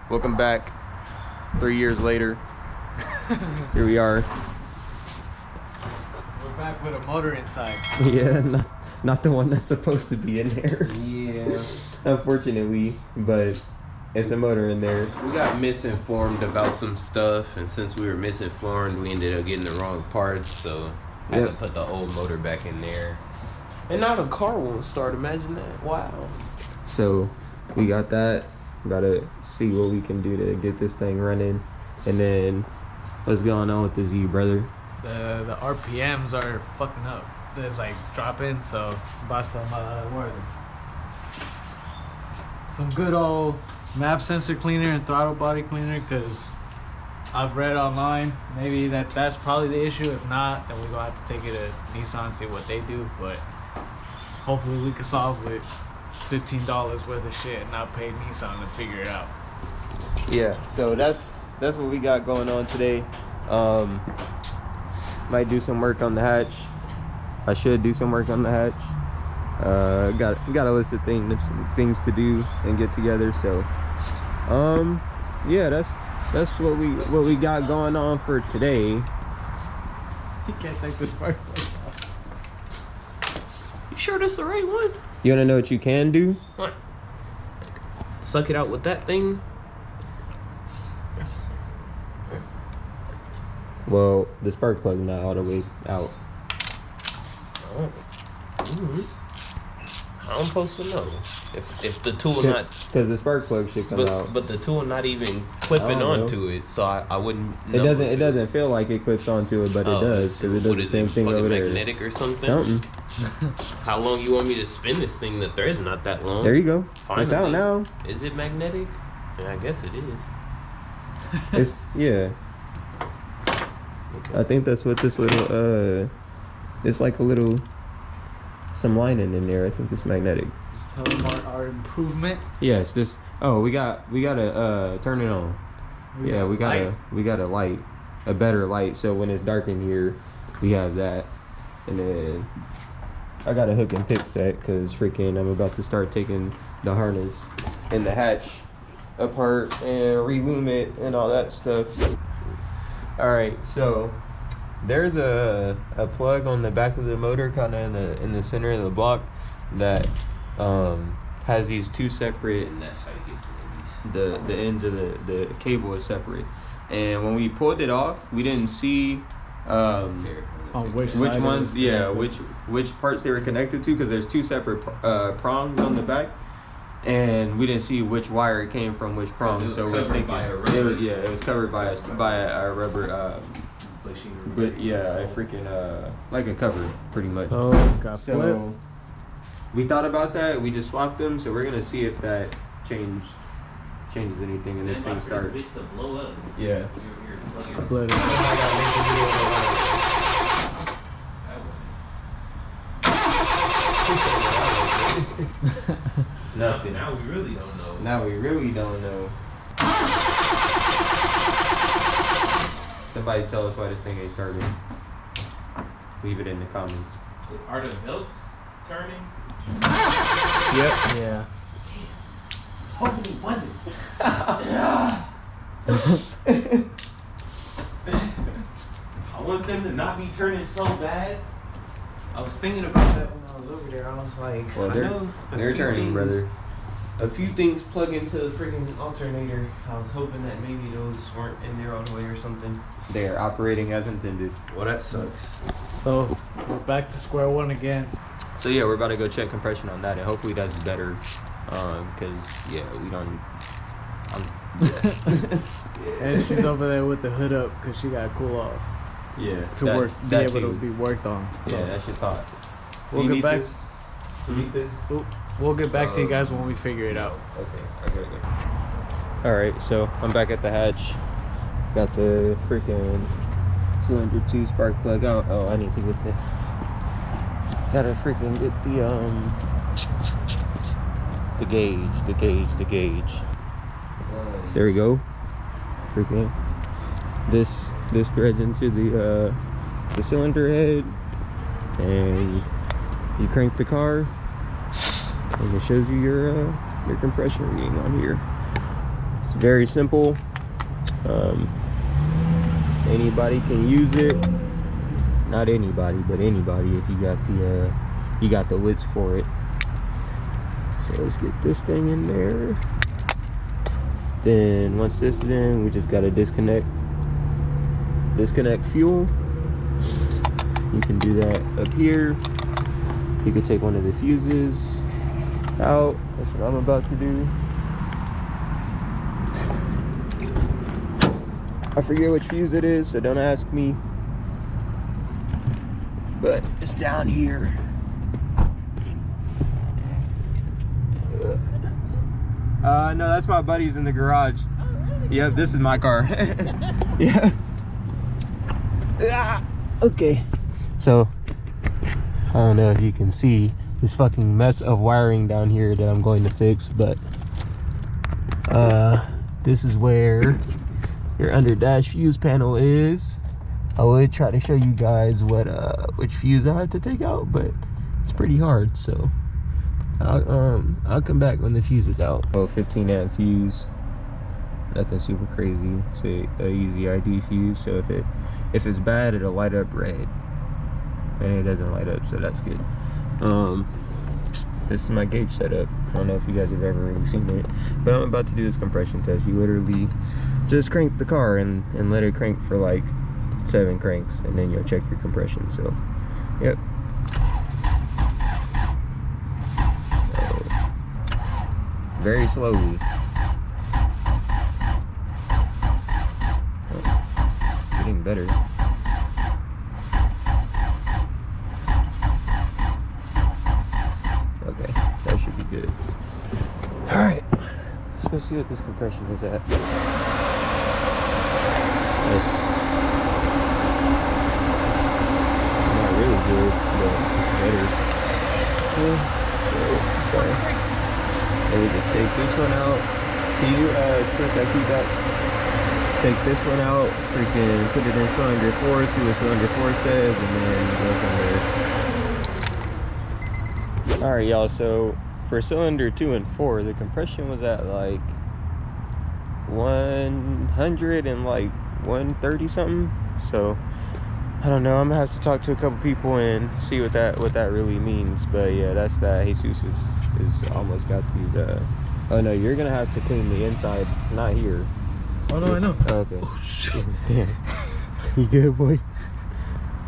Welcome back. 3 years later. Here we are. We're back with a motor inside. Yeah, not the one that's supposed to be in there. Yeah. Unfortunately, but it's a motor in there. We got misinformed about some stuff, and since we were misinformed, we ended up getting the wrong parts, so I had to put the old motor back in there. And now the car won't start. Imagine that. Wow. So we got that. Gotta see what we can do to get this thing running. And then what's going on with the Z, brother? The RPMs are fucking up. They're like dropping, so buy some some good old map sensor cleaner and throttle body cleaner, because I've read online maybe that's probably the issue. If not, then we're gonna have to take it to Nissan and see what they do, but hopefully we can solve with $15 worth of shit and not pay Nissan to figure it out. Yeah, so that's what we got going on today. Might do some work on the hatch. I should do some work on the hatch. Got a list of things to do and get together. So yeah, that's what we got going on for today. You can't take this part. You sure this the right one? You wanna know what you can do? What? Suck it out with that thing? Well, the spark plug not all the way out. Oh. Mm-hmm. I'm supposed to know if the tool not, because the spark plug should come out. But the tool not even clipping onto it, so I wouldn't know. It doesn't feel like it clips onto it, but it does, because it does the same thing over there. Magnetic or something? How long you want me to spin this thing? The thread's not that long. There you go. Finally. It's out now. Is it magnetic? Yeah, I guess it is. It's yeah. Okay. I think that's what this little it's like a little some lining in there. I think it's magnetic. Tell them our improvement. Yes, this. Oh, we gotta turn it on. We got a light, a better light. So when it's dark in here, we have that. And then I got a hook and pick set because freaking I'm about to start taking the harness and the hatch apart and relume it and all that stuff. All right, so there's a plug on the back of the motor, kind of in the center of the block, that has these two separate. And that's how you get the ends of the cable is separate. And when we pulled it off, we didn't see which ones, which parts they were connected to, because there's two separate prongs on the back. And we didn't see which wire it came from, which prong. So we're thinking it was covered by a rubber. But yeah, a freaking like a cover, pretty much. Oh, got so we thought about that. We just swapped them. So we're gonna see if that changes anything, and this thing starts. To blow up. Yeah. Nothing. Now we really don't know. Somebody tell us why this thing ain't starting. Leave it in the comments. Are the belts turning? Yep. Yeah. I was hoping it wasn't. I want them to not be turning so bad. I was thinking about that when I was over there. I was like, well, they're turning, brother. A few things plug into the freaking alternator. I was hoping that maybe those weren't in there all the way or something. They are operating as intended. Well, that sucks. So we're back to square one again. So yeah, we're about to go check compression on that, and hopefully that's better. Cause yeah, we don't. And she's over there with the hood up because she got to cool off. Yeah. To be able to be worked on. So yeah, that shit's hot. We'll get back. We'll get back to you guys when we figure it out. Okay. All right, so I'm back at the hatch. Got the freaking cylinder 2 spark plug out. Oh, I need to get the. Gotta freaking get the gauge. There we go. Freaking. This threads into the cylinder head, and you crank the car, and it shows you your compression reading on here. Very simple. Anybody can use it. Not anybody, but anybody if you got the wits for it. So let's get this thing in there. Then once this is in, we just gotta disconnect fuel. You can do that up here. You can take one of the fuses out. That's what I'm about to do. I forget which fuse it is, so don't ask me. But it's down here. No, that's my buddy's in the garage. Oh, really? Yep, this is my car. Yeah. Okay. So, I don't know if you can see this fucking mess of wiring down here that I'm going to fix, but this is where your under dash fuse panel is. I would try to show you guys which fuse I have to take out, but it's pretty hard, so I'll come back when the fuse is out. Oh, 15 amp fuse, nothing super crazy. It's a easy ID fuse, so if it's bad, it'll light up red, and it doesn't light up, so that's good. This is my gauge setup. I don't know if you guys have ever really seen it, but I'm about to do this compression test. You literally just crank the car and let it crank for like 7 cranks, and then you'll check your compression. So, yep. Very slowly. Oh, getting better. Okay, that should be good. All right, let's go see what this compression is at. That's not really good, but it's better. So, sorry. Let me just take this one out. Can you twist that key back? Take this one out, freaking put it in cylinder 4, see what cylinder 4 says, and then go from there. Alright, y'all, so for cylinder 2 and 4, the compression was at like 100 and like 130 something. So I don't know, I'm gonna have to talk to a couple people and see what that really means. But yeah, that's that. Jesus is almost got these oh no, you're gonna have to clean the inside, not here. Oh no, I know. Oh, okay. Oh shit. You good, boy?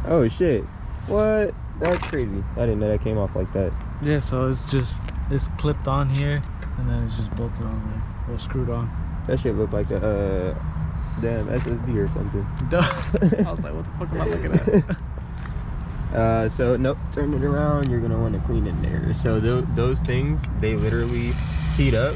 Oh shit. What? That's crazy. I didn't know that came off like that. Yeah, so it's clipped on here, and then it's just bolted on there, or screwed on. That shit looked like a damn SSD or something. I was like, what the fuck am I looking at? So nope, turn it around. You're gonna want to clean in there. So those things, they literally heat up,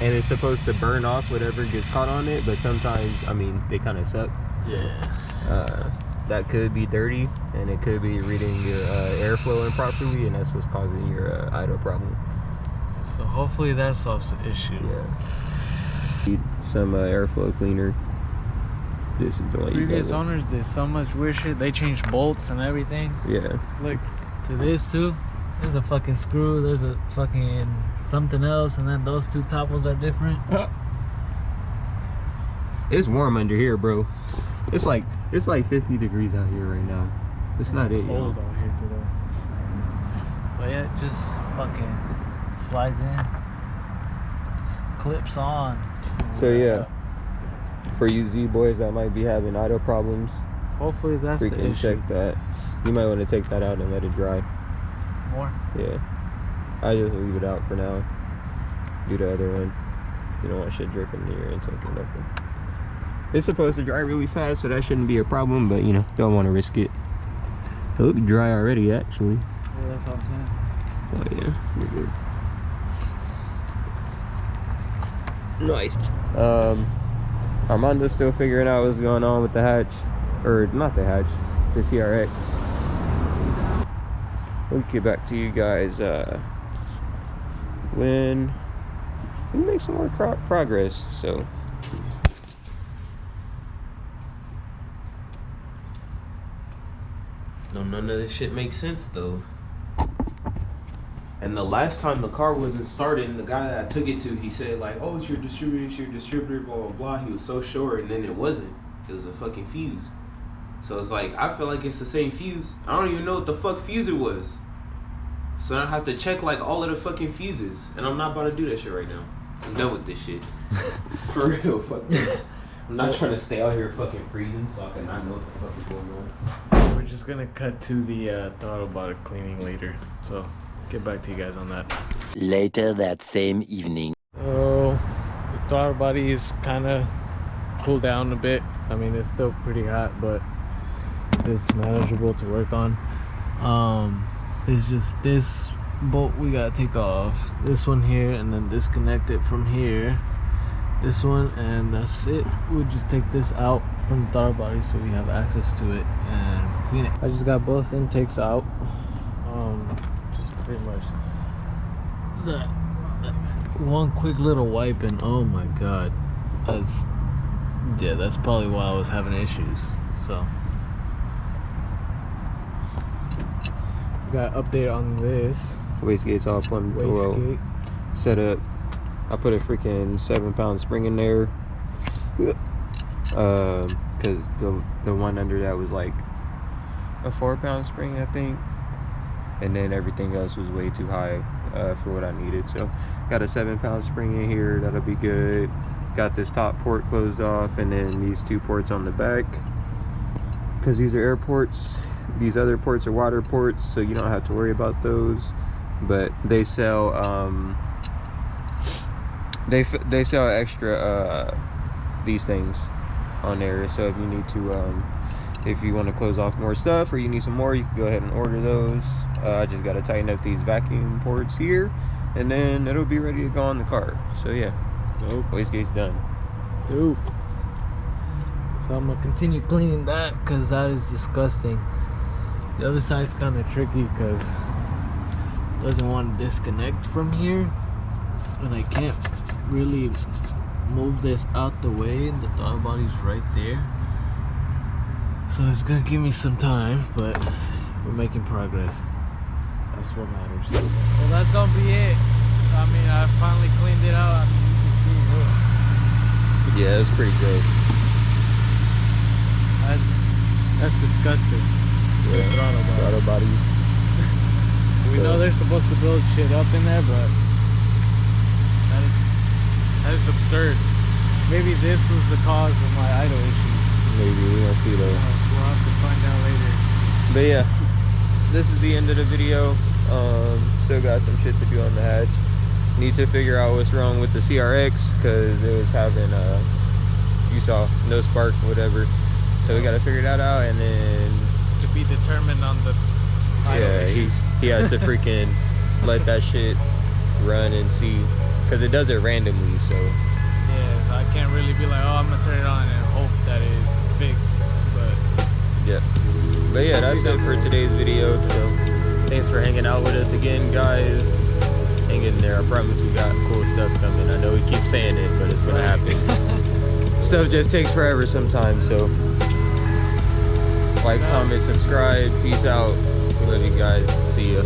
and it's supposed to burn off whatever gets caught on it. But sometimes, I mean, they kind of suck. So, Yeah. That could be dirty, and it could be reading your airflow improperly, and that's what's causing your idle problem. So hopefully that solves the issue. Yeah. Need some airflow cleaner. This is the one. Previous owners did so much weird shit. They changed bolts and everything. Yeah. Look, to this too. There's a fucking screw. There's a fucking something else, and then those two topples are different. It's warm under here, bro. It's like 50 degrees out here right now. It's not it. Cold out here today. But yeah, it just fucking slides in, clips on. So yeah, for you Z boys that might be having idle problems, hopefully that's the freaking issue. check that. You might want to take that out and let it dry. More? Yeah, I just leave it out for now. Do the other one. You don't want shit dripping in your intake or nothing. It's supposed to dry really fast, so that shouldn't be a problem, but you know, don't want to risk it. It looked dry already, actually. Yeah, that's what I'm saying. Oh yeah, you're good. Nice. Armando's still figuring out what's going on with the hatch, or not the hatch, the CRX. We'll get back to you guys when we make some more progress. So. No, none of this shit makes sense though. And the last time the car wasn't starting, the guy that I took it to, he said like, "Oh, it's your distributor, blah blah blah." He was so sure, and then it wasn't. It was a fucking fuse. So it's like, I feel like it's the same fuse. I don't even know what the fuck fuse it was. So I have to check like all of the fucking fuses, and I'm not about to do that shit right now. I'm done with this shit. For real, fuck this. I'm not trying to stay out here fucking freezing, so I can not know what the fuck is going on. We're just gonna cut to the throttle body cleaning later. So get back to you guys on that. Later that same evening. Oh, the throttle body is kind of cooled down a bit. I mean, it's still pretty hot, but it's manageable to work on. It's just this bolt we gotta take off, this one here, and then disconnect it from here, this one, and that's it. We'll just take this out from the throttle body so we have access to it and clean it. I just got both intakes out. Just pretty much that one quick little wipe, and oh my god, that's probably why I was having issues. So got an update on this. Wastegate's off on Wastegate. Set up. I put a freaking 7-pound spring in there. Cause the one under that was like a 4-pound spring, I think. And then everything else was way too high for what I needed. So got a 7-pound spring in here, that'll be good. Got this top port closed off, and then these 2 ports on the back. Cause these are air ports. These other ports are water ports, so you don't have to worry about those. But they sell they sell extra these things on there. So if you need to if you want to close off more stuff, or you need some more, you can go ahead and order those. I just got to tighten up these vacuum ports here, and then it'll be ready to go on the car. So yeah, wastegate's done. Dope. So I'm gonna continue cleaning that because that is disgusting. The other side's kind of tricky because it doesn't want to disconnect from here, and I can't really move this out the way. The throttle body's right there, so it's gonna give me some time, but we're making progress. That's what matters. Well, that's gonna be it. I mean, I finally cleaned it out. I mean, you can see, look. Yeah, it's pretty gross. That's disgusting. Yeah, throttle bodies. We know they're supposed to build shit up in there, but that is absurd. Maybe this was the cause of my idle issues. Maybe, we don't see though. We'll have to find out later. But yeah, this is the end of the video. Still got some shit to do on the hatch. Need to figure out what's wrong with the CRX, because it was having you saw, no spark, whatever. So we got to figure that out, and then to be determined on the idle issues. he has to freaking let that shit run and see, because it does it randomly. So yeah, I can't really be like, oh, I'm gonna turn it on and hope that it fixes. But yeah, that's it for today's video. So thanks for hanging out with us again, guys. Hang in there. I promise we got cool stuff coming. I know we keep saying it, but it's gonna happen. Stuff just takes forever sometimes. So like, comment, subscribe. Peace out. Love you guys. See ya.